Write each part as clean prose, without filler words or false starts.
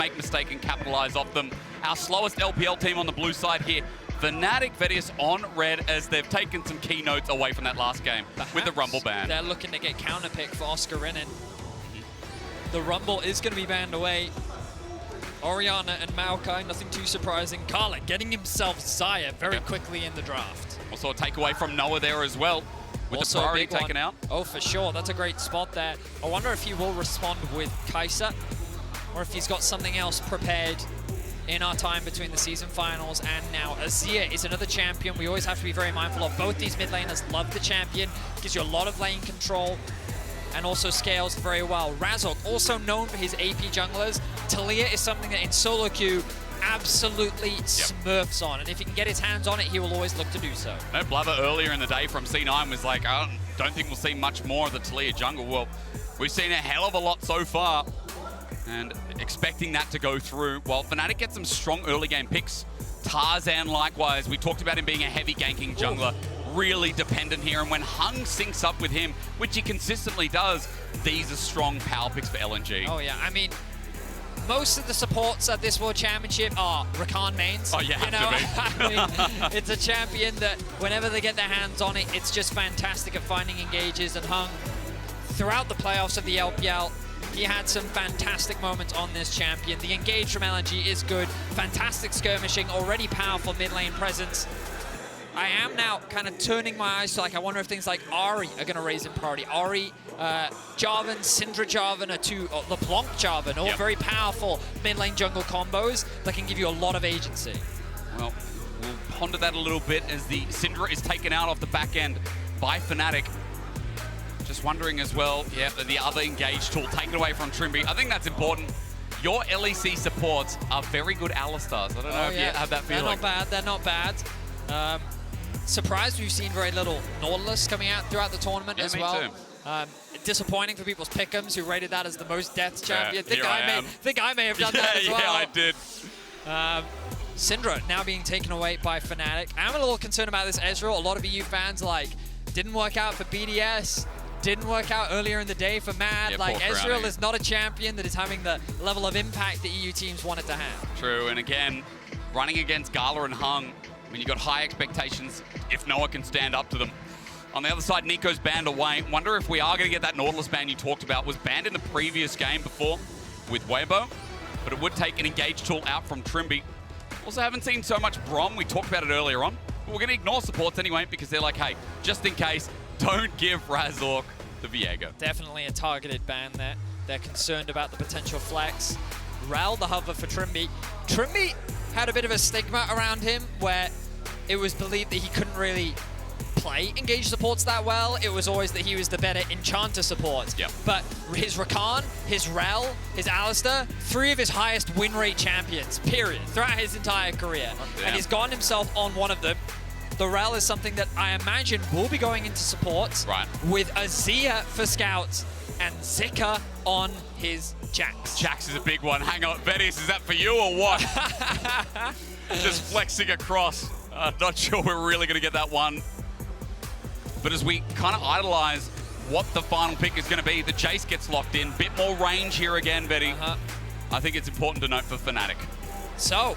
make mistake and capitalize off them. Our slowest LPL team on the blue side here. Fnatic Vedius on red as they've taken some key notes away from that last game with the Rumble ban. They're looking to get counterpick for Oscar Rinnan. The Rumble is going to be banned away. Orianna and Maokai, nothing too surprising. Karla getting himself Xayah very quickly in the draft. Also a takeaway from Noah there as well, with the priority taken out. Oh, for sure. That's a great spot there. I wonder if he will respond with Kai'Sa, or if he's got something else prepared in our time between the season finals and now. Azir is another champion we always have to be very mindful of. Both these mid laners love the champion. Gives you a lot of lane control and also scales very well. Razork, also known for his AP junglers. Talia is something that in solo queue absolutely smurfs on, and if he can get his hands on it, he will always look to do so. No, Blubber earlier in the day from C9 was like, I don't think we'll see much more of the Talia jungle. Well, we've seen a hell of a lot so far, and expecting that to go through. While Fnatic gets some strong early game picks. Tarzan likewise, we talked about him being a heavy ganking jungler, really dependent here, and when Hung syncs up with him, which he consistently does, these are strong power picks for LNG. Oh yeah, I mean, most of the supports at this World Championship are Rakan mains. Oh, you have to be. I mean, it's a champion that whenever they get their hands on it, it's just fantastic at finding engages, and Hung, throughout the playoffs of the LPL, he had some fantastic moments on this champion. The engage from LNG is good. Fantastic skirmishing, already powerful mid lane presence. I am now kind of turning my eyes to, like, I wonder if things like Ahri are going to raise in priority. Ahri, Jarvan, Syndra Jarvan are two, LeBlanc Jarvan, all very powerful mid lane jungle combos that can give you a lot of agency. Well, we'll ponder that a little bit as the Syndra is taken out off the back end by Fnatic. Just wondering as well, the other engage tool taken away from Trimby. I think that's important. Your LEC supports are very good Alistars. I don't know if you have that feeling. They're not bad, they're not bad. Surprised we've seen very little Nautilus coming out throughout the tournament as well. Disappointing for people's pick'ems who rated that as the most deaths champion. Think I may have done that as well. Yeah, I did. Syndra now being taken away by Fnatic. I'm a little concerned about this Ezreal. A lot of EU fans didn't work out for BDS. Didn't work out earlier in the day for Mad. Ezreal is not a champion that is having the level of impact that EU teams want it to have. True, and again, running against Gala and Hung, I mean, you've got high expectations if Noah can stand up to them. On the other side, Nico's banned away. Wonder if we are going to get that Nautilus ban you talked about. Was banned in the previous game before with Weibo, but it would take an engage tool out from Trimby. Also haven't seen so much Brom. We talked about it earlier on. But we're going to ignore supports anyway because they're like, hey, just in case, don't give Razork the Viego. Definitely a targeted ban there. They're concerned about the potential flex. Ral the hover for Trimby. Trimby had a bit of a stigma around him where it was believed that he couldn't really play engage supports that well. It was always that he was the better enchanter support. But his Rakan, his Rel, his Alistar, 3 of his highest win rate champions, period, throughout his entire career. And he's gotten himself on one of them. The Rel is something that I imagine will be going into support with Azir for scouts and Zika on his Jax. Jax is a big one. Hang on, Venice, is that for you or what? Just flexing across. Not sure we're really going to get that one. But as we kind of idolize what the final pick is going to be, the Jace gets locked in. Bit more range here again, Betty. I think it's important to note for Fnatic. So,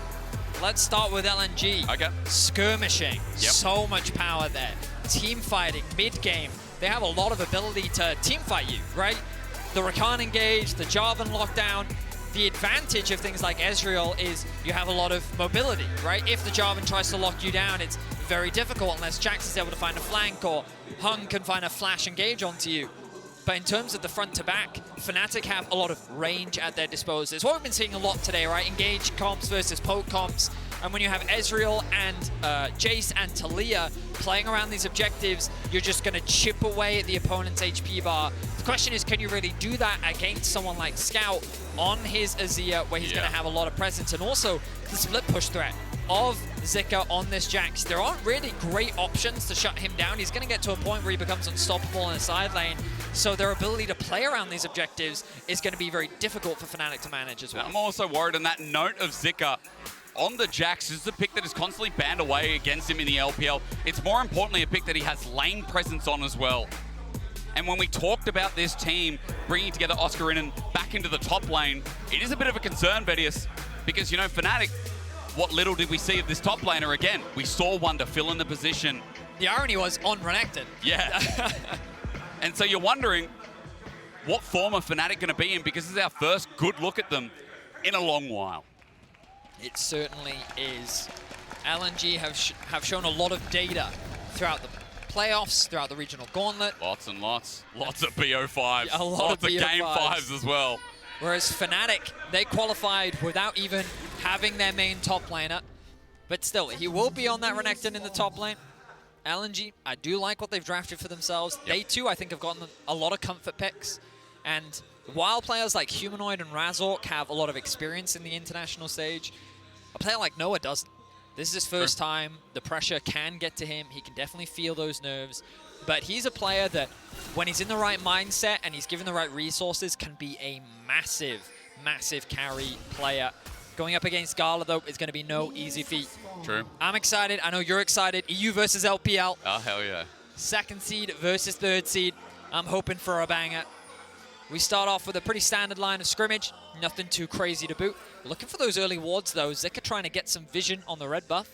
let's start with LNG. Okay. Skirmishing. So much power there. Team fighting, mid-game. They have a lot of ability to team fight you, right? The Rakan engage, the Jarvan lockdown. The advantage of things like Ezreal is you have a lot of mobility, right? If the Jarvan tries to lock you down, it's very difficult unless Jax is able to find a flank or Hung can find a flash engage onto you. But in terms of the front to back, Fnatic have a lot of range at their disposal. It's what we've been seeing a lot today, right? Engage comps versus poke comps. And when you have Ezreal and Jace and Talia playing around these objectives, you're just going to chip away at the opponent's HP bar. The question is, can you really do that against someone like Scout on his Azir, where he's going to have a lot of presence? And also, the split push threat of Zika on this Jax. There aren't really great options to shut him down. He's going to get to a point where he becomes unstoppable in a side lane. So their ability to play around these objectives is going to be very difficult for Fnatic to manage as well. I'm also worried on that note of Zika. On the Jax, this is a pick that is constantly banned away against him in the LPL. It's more importantly a pick that he has lane presence on as well. And when we talked about this team bringing together Oscar Rinnan back back into the top lane, it is a bit of a concern, Vedius, because, you know, Fnatic, what little did we see of this top laner again? We saw Wonder fill in the position. The irony was on Renekton. Yeah. And so you're wondering, what form are Fnatic going to be in? Because this is our first good look at them in a long while. It certainly is. LNG have shown a lot of data throughout the playoffs, throughout the regional gauntlet. Lots and lots. Lots of BO5s. A lot of Game BO5s. 5s as well. Whereas Fnatic, they qualified without even having their main top laner. But still, he will be on that Renekton in the top lane. LNG, I do like what they've drafted for themselves. Yep. They too, I think, have gotten a lot of comfort picks. And while players like Humanoid and Razork have a lot of experience in the international stage, a player like Noah doesn't. This is his first time. The pressure can get to him. He can definitely feel those nerves. But he's a player that, when he's in the right mindset and he's given the right resources, can be a massive, massive carry player. Going up against Gala, though, is going to be no easy feat. True. I'm excited. I know you're excited. EU versus LPL. Oh, hell yeah. Second seed versus third seed. I'm hoping for a banger. We start off with a pretty standard line of scrimmage. Nothing too crazy to boot. Looking for those early wards, though. Zika trying to get some vision on the red buff.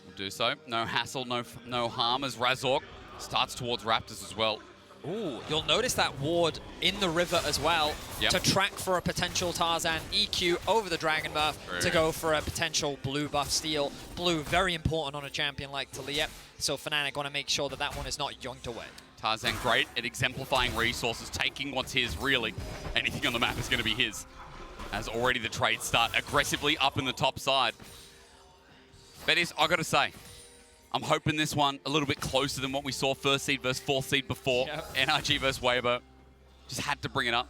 We'll do so. No hassle, no harm as Razork starts towards Raptors as well. Ooh, you'll notice that ward in the river as well to track for a potential Tarzan EQ over the dragon buff to go for a potential blue buff steal. Blue, very important on a champion like Talia. So Fnatic want to make sure that that one is not yoinked away. Tarzan great at exemplifying resources, taking what's his, really. Anything on the map is going to be his. As already the trades start aggressively up in the top side. Bettis, I got to say, I'm hoping this one a little bit closer than what we saw first seed versus fourth seed before. Yep. NRG versus Weibo. Just had to bring it up.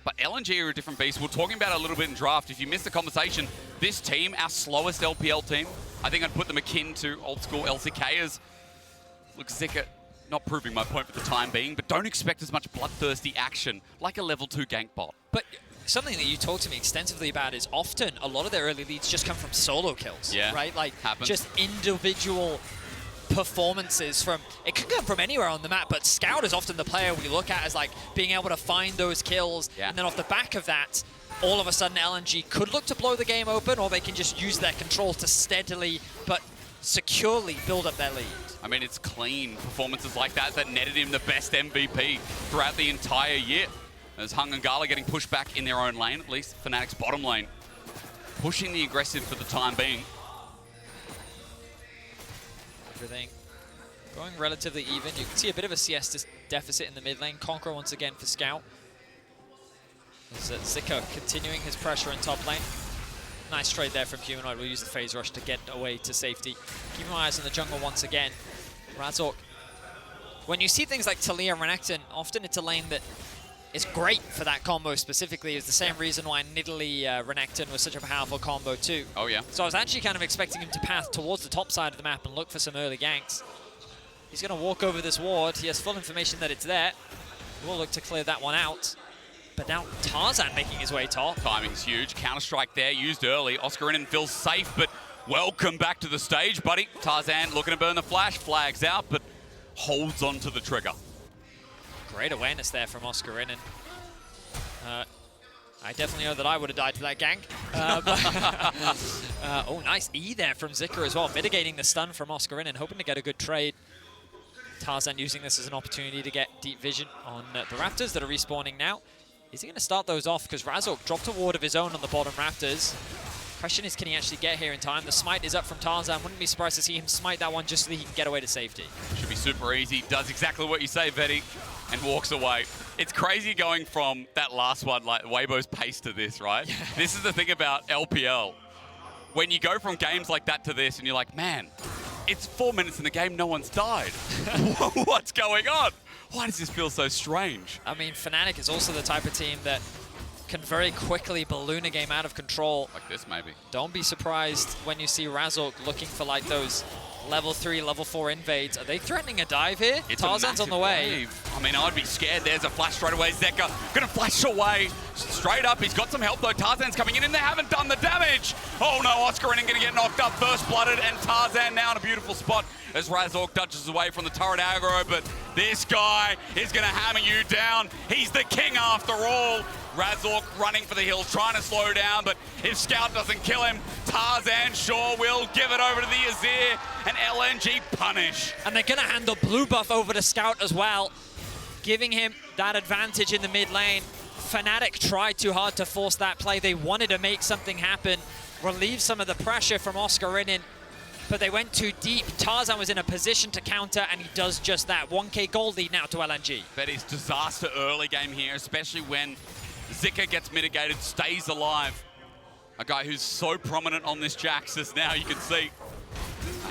But LNG are a different beast. We're talking about it a little bit in draft. If you missed the conversation, this team, our slowest LPL team, I think I'd put them akin to old school LCKers. Look, Zika, not proving my point for the time being, but don't expect as much bloodthirsty action like a level 2 gank bot. But something that you talked to me extensively about is often a lot of their early leads just come from solo kills, right? Like just individual performances from, it could come from anywhere on the map, but Scout is often the player we look at as like being able to find those kills. And then off the back of that, all of a sudden LNG could look to blow the game open, or they can just use their control to steadily but securely build up their lead. I mean, it's clean performances like that that netted him the best MVP throughout the entire year. As Hung and Gala getting pushed back in their own lane, at least Fnatic's bottom lane. Pushing the aggressive for the time being. Everything going relatively even. You can see a bit of a CS deficit in the mid lane. Conqueror once again for Scout. As Zika continuing his pressure in top lane. Nice trade there from Humanoid. We'll use the phase rush to get away to safety. Keeping my eyes on the jungle once again. Razork. When you see things like Talia and Renekton, often it's a lane that is great for that combo specifically. It's the same reason why Nidalee Renekton was such a powerful combo too. Oh yeah. So I was actually kind of expecting him to path towards the top side of the map and look for some early ganks. He's going to walk over this ward. He has full information that it's there. We'll look to clear that one out. But now Tarzan making his way top. Timing's huge. Counter-strike there, used early. Oscarinen feels safe, but welcome back to the stage, buddy. Tarzan looking to burn the flash, flags out, but holds on to the trigger. Great awareness there from Oscarinen. I definitely know that I would have died to that gank. Oh, nice E there from Zika as well, mitigating the stun from Oscarinen, hoping to get a good trade. Tarzan using this as an opportunity to get deep vision on the Raptors that are respawning now. Is he going to start those off? Because Razork dropped a ward of his own on the bottom Raptors. Question is, can he actually get here in time? The smite is up from Tarzan. Wouldn't be surprised to see him smite that one just so that he can get away to safety. Should be super easy. Does exactly what you say, Vetti, and walks away. It's crazy going from that last one, like Weibo's pace, to this, right? Yeah. This is the thing about LPL. When you go from games like that to this, and you're like, man, it's 4 minutes in the game, no one's died. What's going on? Why does this feel so strange? I mean, Fnatic is also the type of team that can very quickly balloon a game out of control. Like this, maybe. Don't be surprised when you see Razork looking for like those level 3, level 4 invades. Are they threatening a dive here? It's Tarzan's on the way. Wave. I mean, I'd be scared. There's a flash straight away. Zeka gonna flash away. Straight up, he's got some help though. Tarzan's coming in and they haven't done the damage. Oh no, Oscarinen gonna get knocked up, first blooded, and Tarzan now in a beautiful spot as Razork dodges away from the turret aggro, but this guy is gonna hammer you down. He's the king after all. Razork running for the hills, trying to slow down, but if Scout doesn't kill him, Tarzan sure will give it over to the Azir, and LNG punish. And they're gonna hand the blue buff over to Scout as well, giving him that advantage in the mid lane. Fnatic tried too hard to force that play. They wanted to make something happen, relieve some of the pressure from Oscarinen, but they went too deep. Tarzan was in a position to counter, and he does just that. 1k gold lead now to LNG. That is disaster early game here, especially when Zika gets mitigated, stays alive. A guy who's so prominent on this Jaxus now, you can see.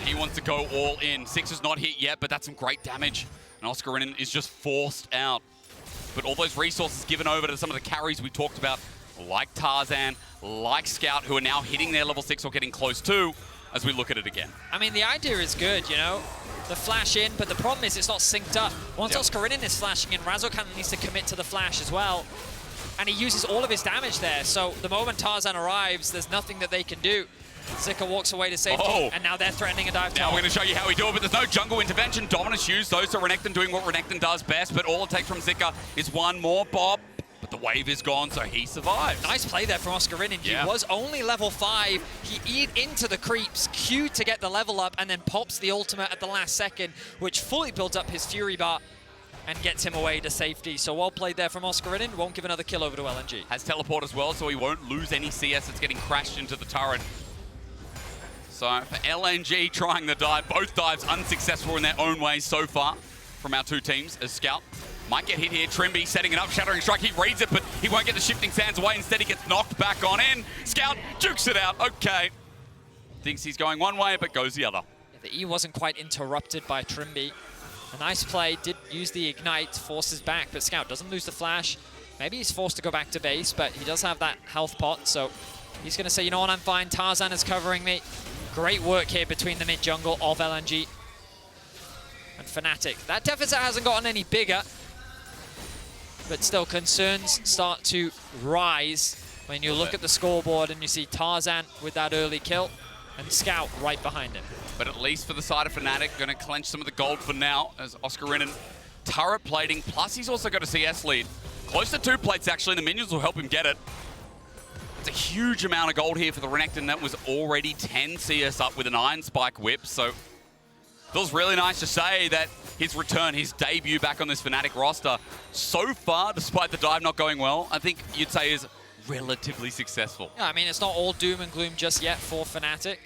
He wants to go all in. Six is not hit yet, but that's some great damage. And Oscarinen is just forced out. But all those resources given over to some of the carries we talked about, like Tarzan, like Scout, who are now hitting their level 6 or getting close to, as we look at it again. I mean, the idea is good, you know? The flash in, but the problem is it's not synced up. Once Oscarinen is flashing in, Razork kind of needs to commit to the flash as well. And he uses all of his damage there, so the moment Tarzan arrives, there's nothing that they can do. Zika walks away to safety, and now they're threatening a dive Now top. we're going to show you how we do it, but there's no jungle intervention. Dominus used those, so Renekton doing what Renekton does best, but all it takes from Zika is one more bob. But the wave is gone, so he survives. Nice play there from Oscarinen. Yeah. He was only level 5. He eat into the creeps, Q to get the level up, and then pops the ultimate at the last second, which fully builds up his Fury bar and gets him away to safety. So well played there from Oscarinen. Won't give another kill over to LNG. Has teleport as well, so he won't lose any CS that's getting crashed into the turret. So for LNG trying the dive, both dives unsuccessful in their own ways so far from our two teams as Scout. Might get hit here. Trimby setting it up, Shattering Strike. He reads it, but he won't get the Shifting Sands away. Instead, he gets knocked back on in. Scout jukes it out. Okay. Thinks he's going one way, but goes the other. Yeah, the E wasn't quite interrupted by Trimby. A nice play, did use the Ignite, forces back, but Scout doesn't lose the flash. Maybe he's forced to go back to base, but he does have that health pot, so he's going to say, you know what, I'm fine. Tarzan is covering me. Great work here between the mid jungle of LNG and Fnatic. That deficit hasn't gotten any bigger, but still concerns start to rise when you look at the scoreboard and you see Tarzan with that early kill and Scout right behind him. But at least for the side of Fnatic, going to clench some of the gold for now as Oscarinen turret plating, plus he's also got a CS lead. Close to 2 plates actually, and the minions will help him get it. It's a huge amount of gold here for the Renekton that was already 10 CS up with an Iron Spike whip, so feels really nice to say that his return, his debut back on this Fnatic roster, so far, despite the dive not going well, I think you'd say is relatively successful. Yeah, I mean, it's not all doom and gloom just yet for Fnatic.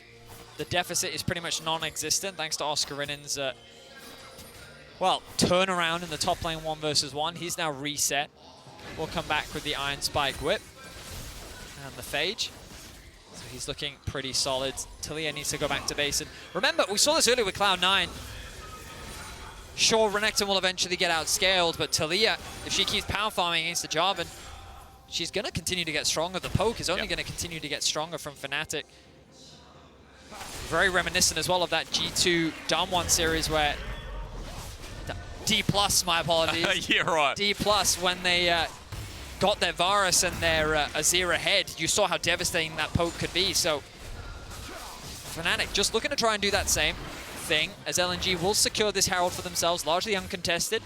The deficit is pretty much non-existent thanks to Oscarinen's, well, turnaround in the top lane 1 versus 1. He's now reset. We'll come back with the Iron Spike whip and the Phage. So he's looking pretty solid. Talia needs to go back to base. And remember, we saw this earlier with Cloud9. Sure, Renekton will eventually get outscaled, but Talia, if she keeps power farming against the Jarvan, she's going to continue to get stronger. The poke is only going to continue to get stronger from Fnatic. Very reminiscent as well of that G2 Damwon series where D+, my apologies. Yeah, right. D+, when they got their Varus and their Azir ahead, you saw how devastating that poke could be. So Fnatic just looking to try and do that same thing as LNG will secure this Herald for themselves, largely uncontested.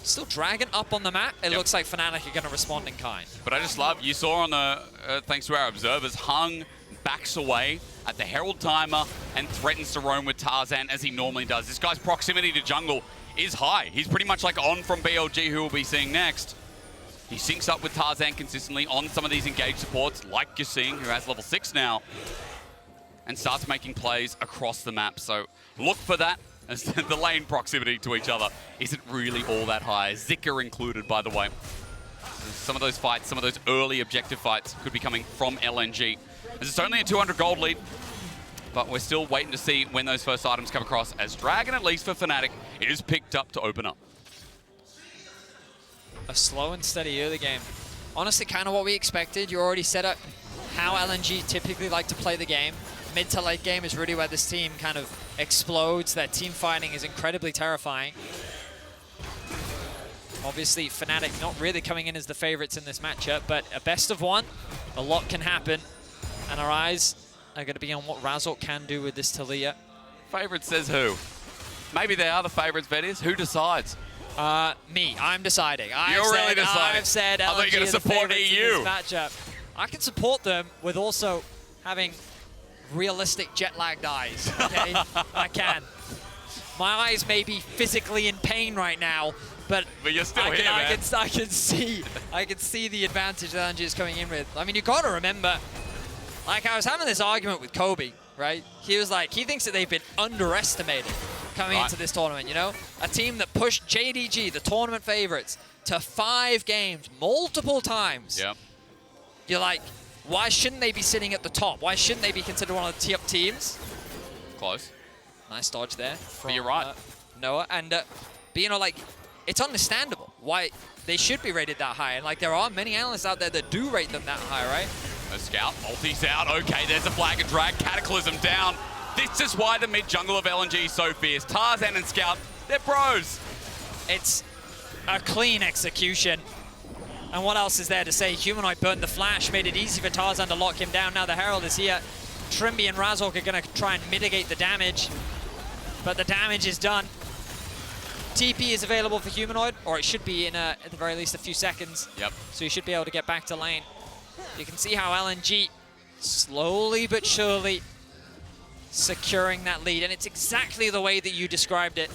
Still Dragon up on the map. It looks like Fnatic are going to respond in kind. But I just love, you saw on the, thanks to our observers, Hung backs away at the Herald timer and threatens to roam with Tarzan as he normally does. This guy's proximity to jungle is high. He's pretty much like on from BLG, who we'll be seeing next. He syncs up with Tarzan consistently on some of these engaged supports, like you're seeing, who has level 6 now, and starts making plays across the map. So look for that, as the lane proximity to each other isn't really all that high. Zika included, by the way. Some of those fights, some of those early objective fights could be coming from LNG. As it's only a 200 gold lead, but we're still waiting to see when those first items come across, as Dragon, at least for Fnatic, is picked up to open up. A slow and steady early game. Honestly, kind of what we expected. You already set up how LNG typically like to play the game. Mid to late game is really where this team kind of explodes. Their team fighting is incredibly terrifying. Obviously, Fnatic not really coming in as the favorites in this matchup, but a best of one, a lot can happen. And our eyes are going to be on what Razork can do with this Taliyah. Favorite says who? Maybe they are the favorites, Vetis. Who decides? Me. I'm deciding. You're really deciding. I've said LNG I thought you were going to support EU. In this matchup. I can support them with also having realistic jet-lagged eyes. Okay, I can. My eyes may be physically in pain right now, but you're still here, man. I can see the advantage that LNG is coming in with. I mean, you got to remember, like I was having this argument with Kobe, right? He was like, he thinks that they've been underestimated coming into this tournament, you know? A team that pushed JDG, the tournament favorites, to 5 games multiple times. Yep. You're like, why shouldn't they be sitting at the top? Why shouldn't they be considered one of the top teams? Close. Nice dodge there from you're right. Noah. And, but, you know, like, it's understandable why they should be rated that high. And, like, there are many analysts out there that do rate them that high, right? A Scout, ulti's out. Okay, there's a flag and drag. Cataclysm down. This is why the mid jungle of LNG is so fierce. Tarzan and Scout, they're bros. It's a clean execution. And what else is there to say? Humanoid burned the flash, made it easy for Tarzan to lock him down. Now the Herald is here. Trimby and Razork are going to try and mitigate the damage. But the damage is done. TP is available for Humanoid, or it should be in at the very least a few seconds. Yep. So you should be able to get back to lane. You can see how LNG slowly but surely securing that lead. And it's exactly the way that you described it.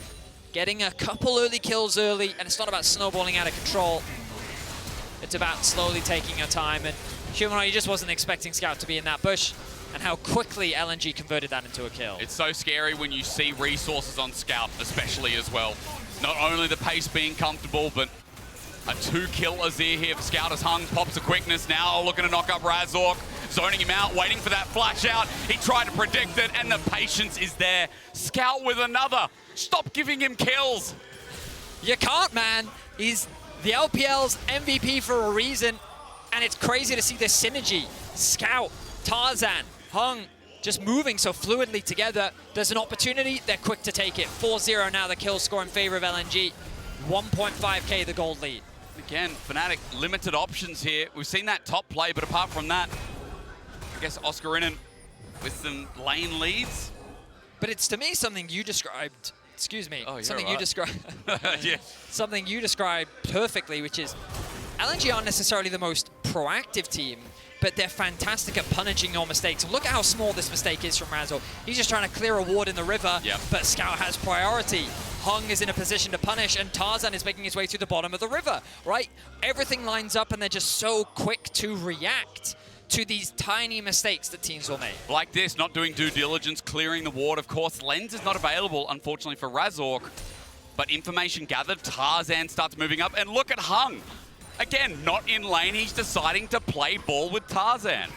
Getting a couple early kills early, and it's not about snowballing out of control. It's about slowly taking your time. And Humanoid, he just wasn't expecting Scout to be in that bush, and how quickly LNG converted that into a kill. It's so scary when you see resources on Scout, especially as well. Not only the pace being comfortable, but a 2-kill Azir here for Scout as Hung pops a quickness now, looking to knock up Razork, zoning him out, waiting for that flash out. He tried to predict it, and the patience is there. Scout with another. Stop giving him kills. You can't, man. He's the LPL's MVP for a reason, and it's crazy to see this synergy. Scout, Tarzan, Hung, just moving so fluidly together. There's an opportunity, they're quick to take it. 4-0 now, the kill score in favor of LNG. 1.5k the gold lead. Again, Fnatic, limited options here. We've seen that top play, but apart from that, I guess Oscarinen with some lane leads. But it's, to me, something you described, excuse me, something right. you described yeah. something you described perfectly, which is LNG aren't necessarily the most proactive team, but they're fantastic at punishing your mistakes. And look at how small this mistake is from Razork. He's just trying to clear a ward in the river, but Scout has priority. Hung is in a position to punish, and Tarzan is making his way through the bottom of the river, right? Everything lines up, and they're just so quick to react to these tiny mistakes that teams will make. Like this, not doing due diligence, clearing the ward. Of course, Lens is not available, unfortunately, for Razork. But information gathered, Tarzan starts moving up, and look at Hung. Again, not in lane, he's deciding to play ball with Tarzan.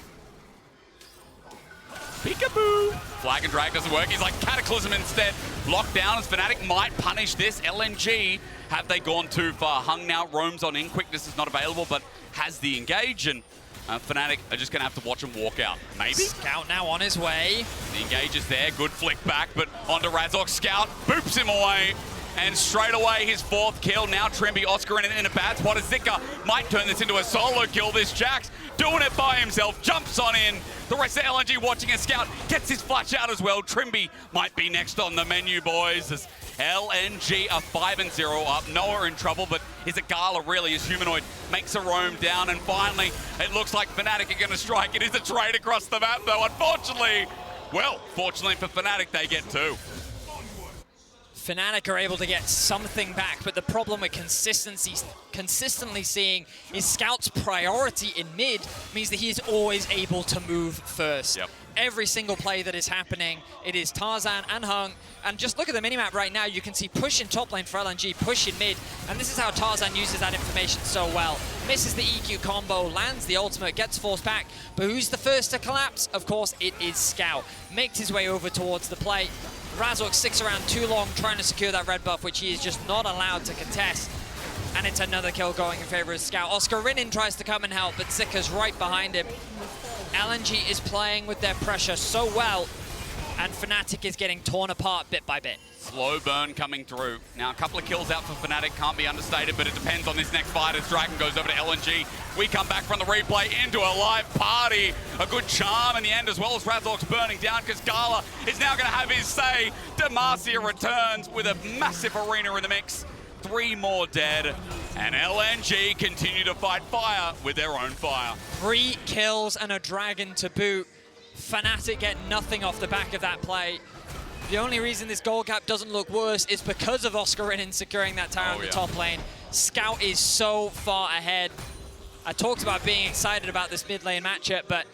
Peekaboo! Flag and drag doesn't work, he's like Cataclysm instead. Locked down as Fnatic might punish this. LNG, have they gone too far? Hung now roams on in, quickness is not available, but has the engage, and Fnatic are just gonna have to watch him walk out. Maybe? Scout now on his way. The engage is there, good flick back, but onto Razork. Scout boops him away. And straight away, his 4th kill. Now Trimby, Oscarinen in a bad spot as Zika might turn this into a solo kill. This Jax doing it by himself, jumps on in. The rest of LNG watching a Scout, gets his flash out as well. Trimby might be next on the menu, boys, as LNG are 5-0 up. Noah in trouble, but is it Gala really as Humanoid makes a roam down? And finally, it looks like Fnatic are going to strike. It is a trade across the map, though, unfortunately. Well, fortunately for Fnatic, they get 2. Fnatic are able to get something back, but the problem we're consistently seeing is Scout's priority in mid means that he is always able to move first. Yep. Every single play that is happening, it is Tarzan and Hung. And just look at the minimap right now, you can see push in top lane for LNG, push in mid, and this is how Tarzan uses that information so well. Misses the EQ combo, lands the ultimate, gets forced back, but who's the first to collapse? Of course, it is Scout. Makes his way over towards the play. Razork sticks around too long trying to secure that red buff, which he is just not allowed to contest. And it's another kill going in favor of Scout. Oscarinen tries to come and help, but Zika's right behind him. LNG is playing with their pressure so well And Fnatic is getting torn apart bit by bit. Slow burn coming through. Now, a couple of kills out for Fnatic can't be understated, but it depends on this next fight as Dragon goes over to LNG. We come back from the replay into a live party. A good charm in the end, as well as Razork's burning down, because Gala is now going to have his say. Demacia returns with a massive arena in the mix. 3 more dead, and LNG continue to fight fire with their own fire. 3 kills and a Dragon to boot. Fnatic get nothing off the back of that play. The only reason this goal gap doesn't look worse is because of Oscarinin securing that tower in the top lane. Scout is so far ahead. I talked about being excited about this mid lane matchup, but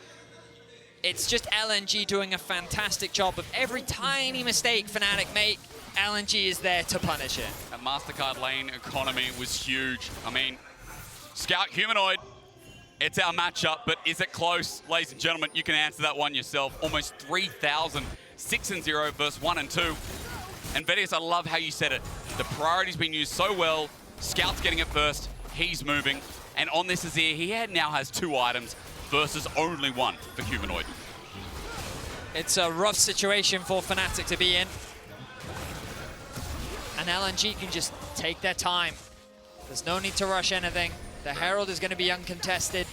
it's just LNG doing a fantastic job of every tiny mistake Fnatic make. LNG is there to punish it. That MasterCard lane economy was huge. I mean, Scout Humanoid, it's our matchup, but is it close? Ladies and gentlemen, you can answer that one yourself. Almost 3,000, 6-0 versus 1 and 2. And Vedius, I love how you said it. The priority's been used so well. Scout's getting it first, he's moving. And on this Azir, he now has 2 items versus only 1 for Humanoid. It's a rough situation for Fnatic to be in. And LNG can just take their time. There's no need to rush anything. The Herald is going to be uncontested.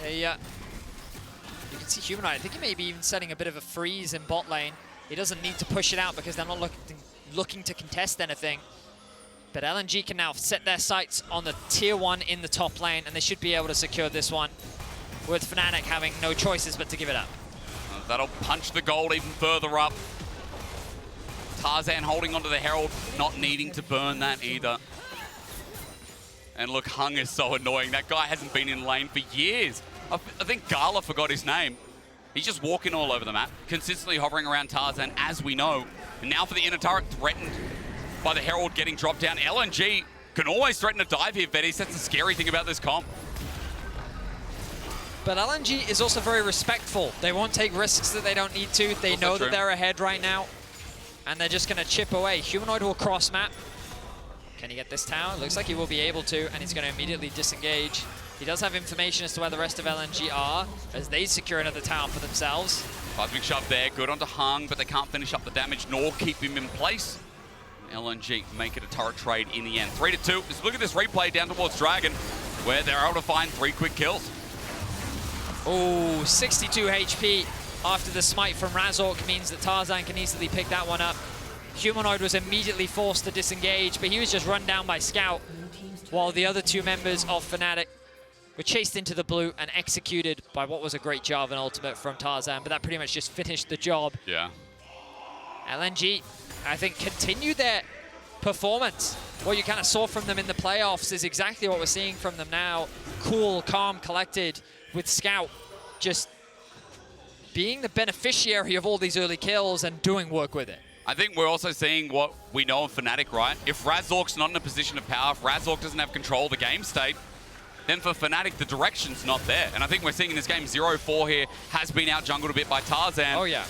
You can see Humanoid. I think he may be even setting a bit of a freeze in bot lane. He doesn't need to push it out because they're not looking to contest anything. But LNG can now set their sights on the tier 1 in the top lane, and they should be able to secure this one, with Fnatic having no choices but to give it up. That'll punch the gold even further up. Tarzan holding onto the Herald, not needing to burn that either. And look, Hung is so annoying. That guy hasn't been in lane for years. I think Gala forgot his name. He's just walking all over the map, consistently hovering around Tarzan, as we know. And now for the inner turret, threatened by the Herald getting dropped down. LNG can always threaten a dive here, Vettis. That's the scary thing about this comp. But LNG is also very respectful. They won't take risks that they don't need to. They know that they're ahead right now, and they're just going to chip away. Humanoid will cross map. Can he get this tower? Looks like he will be able to, and he's going to immediately disengage. He does have information as to where the rest of LNG are, as they secure another tower for themselves. Cosmic shove there, good onto Hung, but they can't finish up the damage nor keep him in place. LNG make it a turret trade in the end. 3-2. Just look at this replay down towards Dragon, where they're able to find 3 quick kills. Oh, 62 HP after the smite from Razork means that Tarzan can easily pick that one up. Humanoid was immediately forced to disengage, but he was just run down by Scout, while the other 2 members of Fnatic were chased into the blue and executed by what was a great Jarvan ultimate from Tarzan, but that pretty much just finished the job. Yeah. LNG, I think, continued their performance. What you kind of saw from them in the playoffs is exactly what we're seeing from them now. Cool, calm, collected, with Scout just being the beneficiary of all these early kills and doing work with it. I think we're also seeing what we know of Fnatic, right? If Razork's not in a position of power, if Razork doesn't have control of the game state, then for Fnatic, the direction's not there. And I think we're seeing in this game, 0-4 here has been out-jungled a bit by Tarzan. Oh, yeah.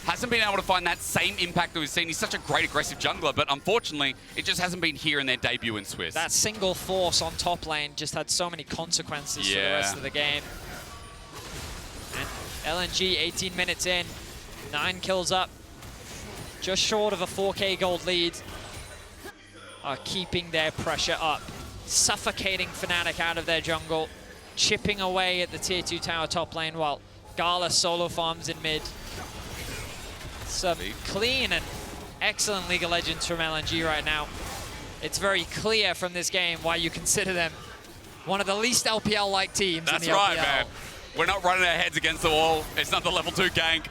Hasn't been able to find that same impact that we've seen. He's such a great aggressive jungler, but unfortunately, it just hasn't been here in their debut in Swiss. That single force on top lane just had so many consequences for the rest of the game. And LNG, 18 minutes in, 9 kills up, just short of a 4K gold lead, are keeping their pressure up, suffocating Fnatic out of their jungle, chipping away at the tier 2 tower top lane while Gala solo farms in mid. Some clean and excellent League of Legends from LNG right now. It's very clear from this game why you consider them one of the least LPL-like teams in the LPL. That's right, man. We're not running our heads against the wall. It's not the level 2 gank.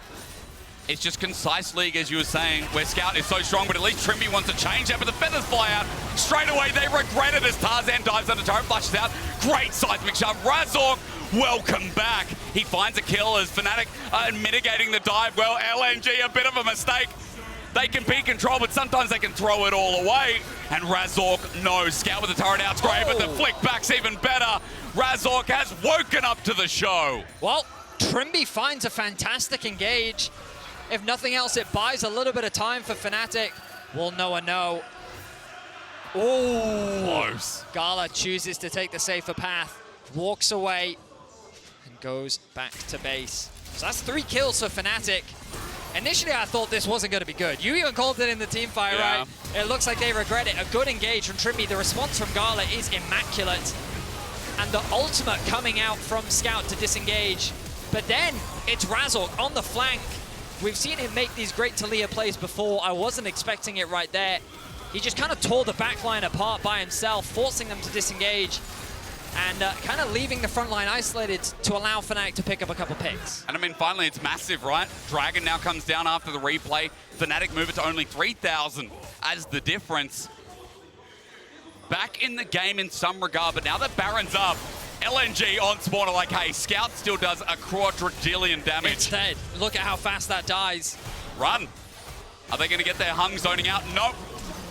It's just concise league, as you were saying, where Scout is so strong, but at least Trimby wants to change that, but the feathers fly out. Straight away, they regret it as Tarzan dives under turret, flushes out. Great seismic shove. Razork, welcome back. He finds a kill as Fnatic are mitigating the dive. Well, LNG, a bit of a mistake. They can be controlled, but sometimes they can throw it all away. And Razork, no. Scout with the turret out's great, but the flick back's even better. Razork has woken up to the show. Well, Trimby finds a fantastic engage. If nothing else, it buys a little bit of time for Fnatic. Will Noah know? Oh, close. Gala chooses to take the safer path, walks away, and goes back to base. So that's 3 kills for Fnatic. Initially, I thought this wasn't going to be good. You even called it in the team fight, right? It looks like they regret it. A good engage from Trimby. The response from Gala is immaculate. And the ultimate coming out from Scout to disengage. But then it's Razork on the flank. We've seen him make these great Talia plays before. I wasn't expecting it right there. He just kind of tore the backline apart by himself, forcing them to disengage and kind of leaving the front line isolated to allow Fnatic to pick up a couple picks. And I mean, finally, it's massive, right? Dragon now comes down after the replay. Fnatic move it to only 3,000 as the difference. Back in the game in some regard, but now that Baron's up, LNG on spawner like, hey, Scout still does a quadrillion damage. It's dead. Look at how fast that dies. Run. Are they going to get their Hung zoning out? Nope.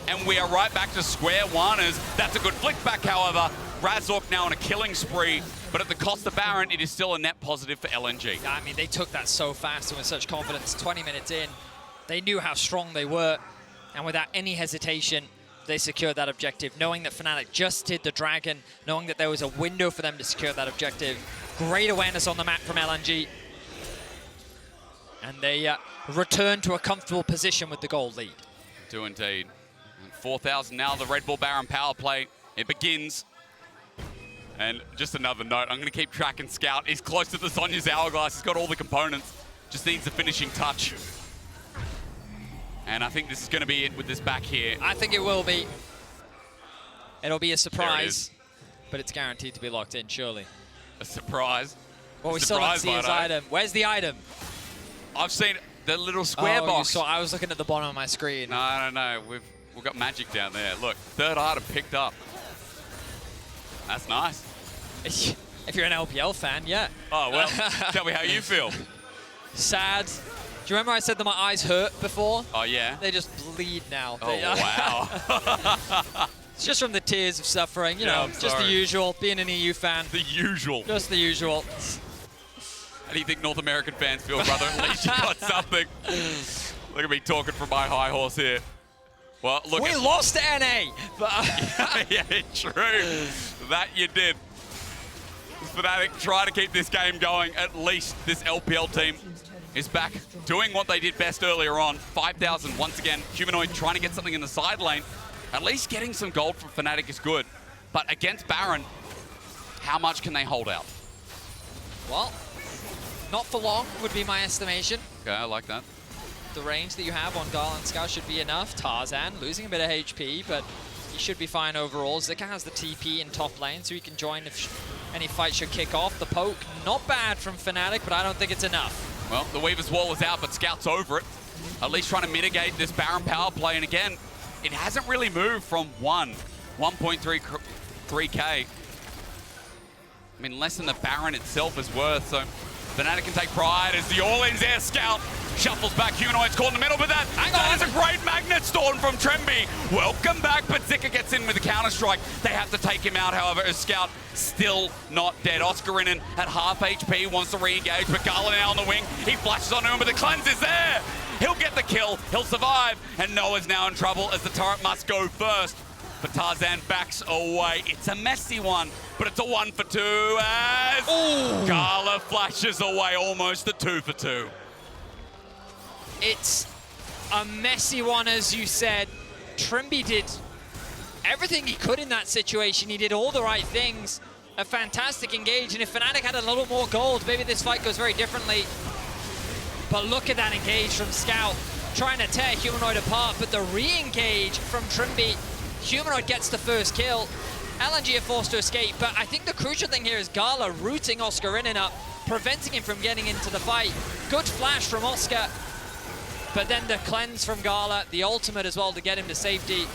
And we are right back to square one as that's a good flick back, however. Razork now on a killing spree, but at the cost of Baron, it is still a net positive for LNG. I mean, they took that so fast and with such confidence. 20 minutes in, they knew how strong they were, and without any hesitation, they secured that objective, knowing that Fnatic just did the Dragon, knowing that there was a window for them to secure that objective. Great awareness on the map from LNG. And they return to a comfortable position with the gold lead. Do indeed. 4,000 now, the Red Bull Baron power play. It begins. And just another note, I'm going to keep tracking Scout. He's close to the Sonya's Hourglass. He's got all the components. Just needs the finishing touch. And I think this is going to be it with this back here. I think it will be. It'll be a surprise, but it's guaranteed to be locked in, surely. A surprise? Well, we still don't see his item. Where's the item? I've seen the little square box. So I was looking at the bottom of my screen. No. We've got magic down there. Look, 3rd item picked up. That's nice. If you're an LPL fan, yeah. Oh, well, tell me how you feel. Sad. Do you remember I said that my eyes hurt before? Oh, yeah? They just bleed now. Oh, wow. It's just from the tears of suffering, you know, just the usual, being an EU fan. The usual. Just the usual. How do you think North American fans feel, brother? At least you got something. Look at me talking from my high horse here. Well, look. We lost to NA! But yeah, true. That you did. Fnatic try to keep this game going. At least this LPL team is back doing what they did best earlier on. 5,000 once again. Humanoid trying to get something in the side lane. At least getting some gold from Fnatic is good. But against Baron, how much can they hold out? Well, not for long would be my estimation. Okay, I like that. The range that you have on Gala and Scout should be enough. Tarzan losing a bit of HP, but he should be fine overall. Zika has the TP in top lane, so he can join if any fight should kick off. The poke, not bad from Fnatic, but I don't think it's enough. Well, the Weaver's Wall is out, but Scout's over it. At least trying to mitigate this Baron power play. And again, it hasn't really moved from 1.3k. I mean, less than the Baron itself is worth, so Fnatic can take pride as the all-ins air Scout shuffles back. Humanoid's caught in the middle, but that is a great magnet storm from Tremby. Welcome back, but Zika gets in with the counter-strike. They have to take him out, however, as Scout still not dead. Oscarinen at half HP, wants to re-engage, but Gala now on the wing. He flashes onto him, but the cleanse is there. He'll get the kill, he'll survive, and Noah's now in trouble as the turret must go first. But Tarzan backs away. It's a messy one, but it's a 1 for 2 as Gala flashes away almost the 2 for 2. It's a messy one, as you said. Trimby did everything he could in that situation. He did all the right things. A fantastic engage, and if Fnatic had a little more gold, maybe this fight goes very differently. But look at that engage from Scout, trying to tear Humanoid apart, but the re-engage from Trimby, Humanoid gets the first kill. LNG are forced to escape, but I think the crucial thing here is Gala rooting Oscarinen up, preventing him from getting into the fight. Good flash from Oscar, but then the cleanse from Gala, the ultimate as well to get him to safety.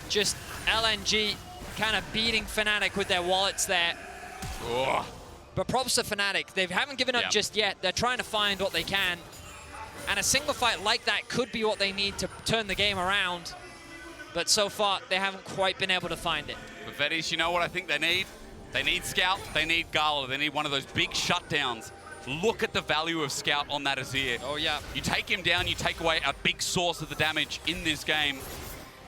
Just LNG kind of beating Fnatic with their wallets there. Oh. But props to Fnatic. They haven't given up just yet. They're trying to find what they can. And a single fight like that could be what they need to turn the game around. But so far, they haven't quite been able to find it. But Vettis, you know what I think they need? They need Scout, they need Gala, they need one of those big shutdowns. Look at the value of Scout on that Azir. Oh, yeah. You take him down, you take away a big source of the damage in this game.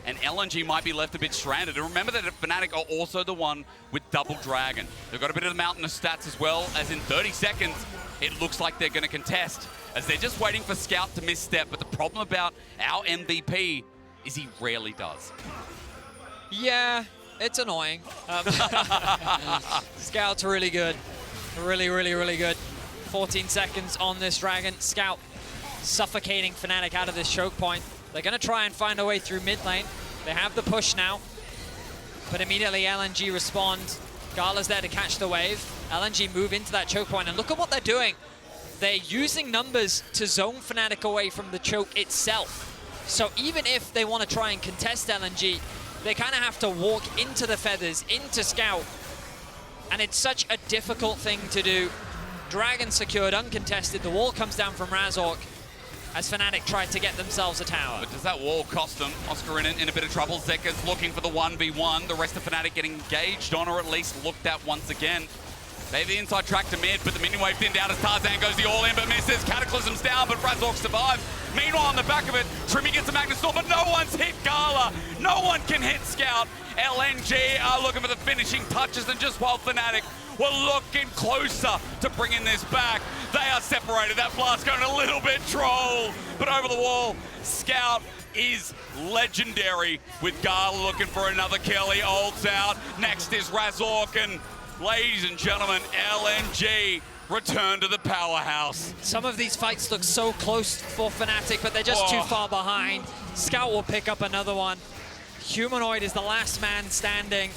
and LNG might be left a bit stranded. And remember that Fnatic are also the one with double Dragon. They've got a bit of the mountainous stats as well, as in 30 seconds, it looks like they're going to contest, as they're just waiting for Scout to misstep. But the problem about our MVP is he rarely does. Yeah, it's annoying. Scout's really good. Really, really, really good. 14 seconds on this Dragon. Scout suffocating Fnatic out of this choke point. They're going to try and find a way through mid lane. They have the push now, but immediately LNG respond. Gala's there to catch the wave. LNG move into that choke point, and look at what they're doing. They're using numbers to zone Fnatic away from the choke itself. So even if they want to try and contest LNG, they kind of have to walk into the feathers, into Scout, and it's such a difficult thing to do. Dragon secured, uncontested. The wall comes down from Razork as Fnatic tried to get themselves a tower. But does that wall cost them? Oscar in a bit of trouble. Zeka's looking for the 1v1. The rest of Fnatic getting engaged on, or at least looked at once again. They have the inside track to mid, but the minion wave thinned out as Tarzan goes the all-in, but misses. Cataclysm's down, but Razork survives. Meanwhile, on the back of it, Trimmy gets a Magnus Storm, but no one's hit Gala. No one can hit Scout. LNG are looking for the finishing touches, and just while Fnatic were looking closer to bringing this back, they are separated. That blast going a little bit troll, but over the wall, Scout is legendary with Gala looking for another kill. He ults out. Next is Razork, and ladies and gentlemen, LNG return to the powerhouse. Some of these fights look so close for Fnatic, but they're just too far behind. Scout will pick up another one. Humanoid is the last man standing.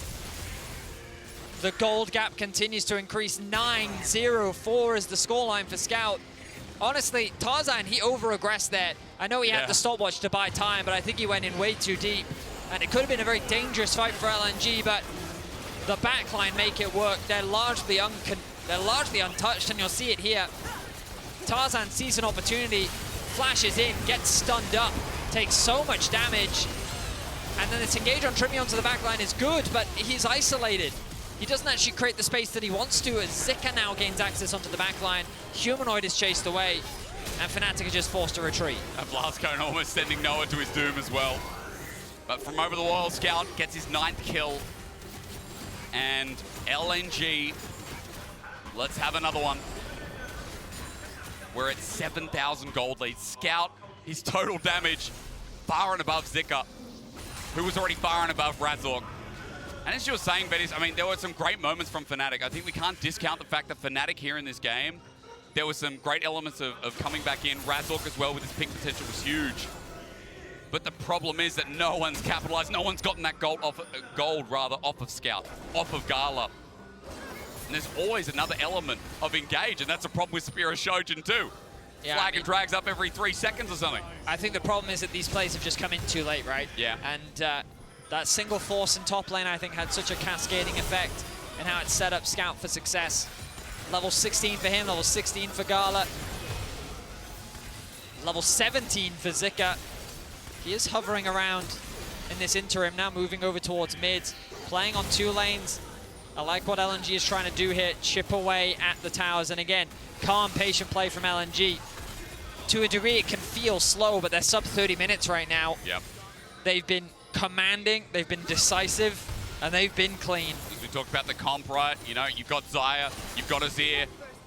The gold gap continues to increase. 9-0-4 is the scoreline for Scout. Honestly, Tarzan, he over-aggressed there. I know he had the stopwatch to buy time, but I think he went in way too deep. And it could have been a very dangerous fight for LNG, but the backline make it work. They're largely untouched, and you'll see it here. Tarzan sees an opportunity, flashes in, gets stunned up, takes so much damage, and then this engage on Trimmy onto the backline is good, but he's isolated. He doesn't actually create the space that he wants to, as Zika now gains access onto the backline. Humanoid is chased away, and Fnatic are just forced to retreat. A blast cone almost sending Noah to his doom as well. But from over the wall, Scout gets his 9th kill. And LNG, let's have another one. We're at 7,000 gold lead. Scout, his total damage, far and above Zika, who was already far and above Razork. And as you were saying, Bettis, I mean, there were some great moments from Fnatic. I think we can't discount the fact that Fnatic here in this game, there were some great elements of coming back in. Razork as well with his pick potential was huge. But the problem is that no one's capitalized. No one's gotten that gold off of Scout, off of Gala. And there's always another element of engage, and that's a problem with Spear Shojin too. Yeah, Flag and drags up every 3 seconds or something. I think the problem is that these plays have just come in too late, right? Yeah. And that single force in top lane, I think, had such a cascading effect in how it set up Scout for success. Level 16 for him, level 16 for Gala. Level 17 for Zika. He is hovering around in this interim, now moving over towards mid, playing on 2 lanes. I like what LNG is trying to do here, chip away at the towers. And again, calm, patient play from LNG. To a degree, it can feel slow, but they're sub 30 minutes right now. Yep. They've been commanding, they've been decisive, and they've been clean. We talked about the comp, right? You know, you've got Xayah, you've got Azir.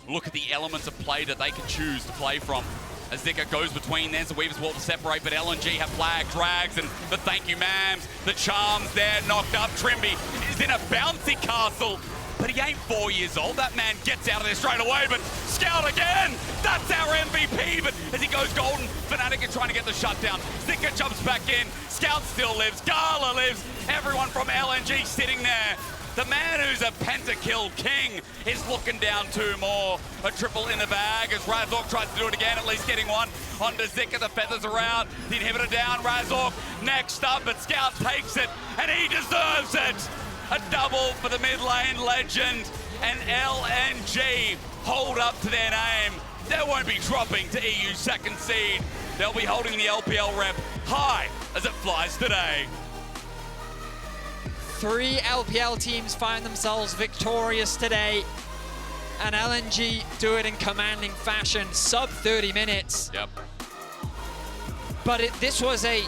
Look at the elements of play that they can choose to play from. As Zika goes between, there's a Weaver's Wall to separate, but LNG have flag, drags, and the thank you, ma'ams. The charms there, knocked up. Trimby is in a bouncy castle, but he ain't 4 years old. That man gets out of there straight away, but Scout again! That's our MVP, but as he goes golden, Fnatic are trying to get the shutdown. Zika jumps back in, Scout still lives, Gala lives, everyone from LNG sitting there. The man who's a pentakill king is looking down 2 more. A triple in the bag as Razork tries to do it again, at least getting one onto Zika. The feathers around, the inhibitor down, Razork next up, but Scout takes it, and he deserves it. A double for the mid lane legend, and LNG hold up to their name. They won't be dropping to EU 2nd seed. They'll be holding the LPL rep high as it flies today. 3 LPL teams find themselves victorious today, and LNG do it in commanding fashion, sub 30 minutes. Yep. But this was a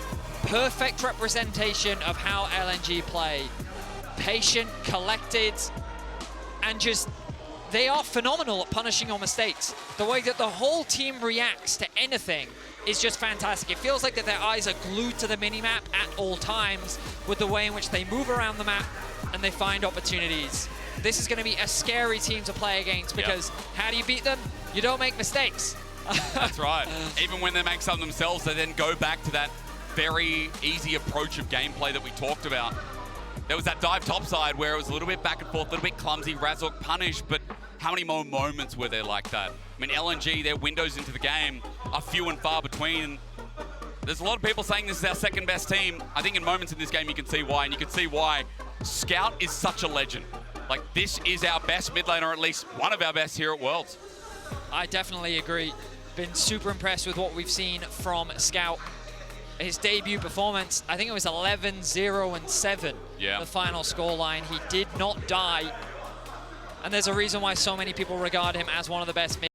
perfect representation of how LNG play. Patient, collected, and just, they are phenomenal at punishing your mistakes. The way that the whole team reacts to anything is just fantastic. It feels like that their eyes are glued to the minimap at all times with the way in which they move around the map and they find opportunities. This is going to be a scary team to play against because how do you beat them? You don't make mistakes. That's right. Even when they make some themselves, they then go back to that very easy approach of gameplay that we talked about. There was that dive topside where it was a little bit back and forth, a little bit clumsy, Razork punished, but how many more moments were there like that? I mean, LNG, their windows into the game are few and far between. There's a lot of people saying this is our second best team. I think in moments in this game you can see why, and you can see why Scout is such a legend. Like, this is our best mid laner, or at least one of our best here at Worlds. I definitely agree. Been super impressed with what we've seen from Scout. His debut performance, I think it was 11-0-7, the final scoreline. He did not die. And there's a reason why so many people regard him as one of the best mid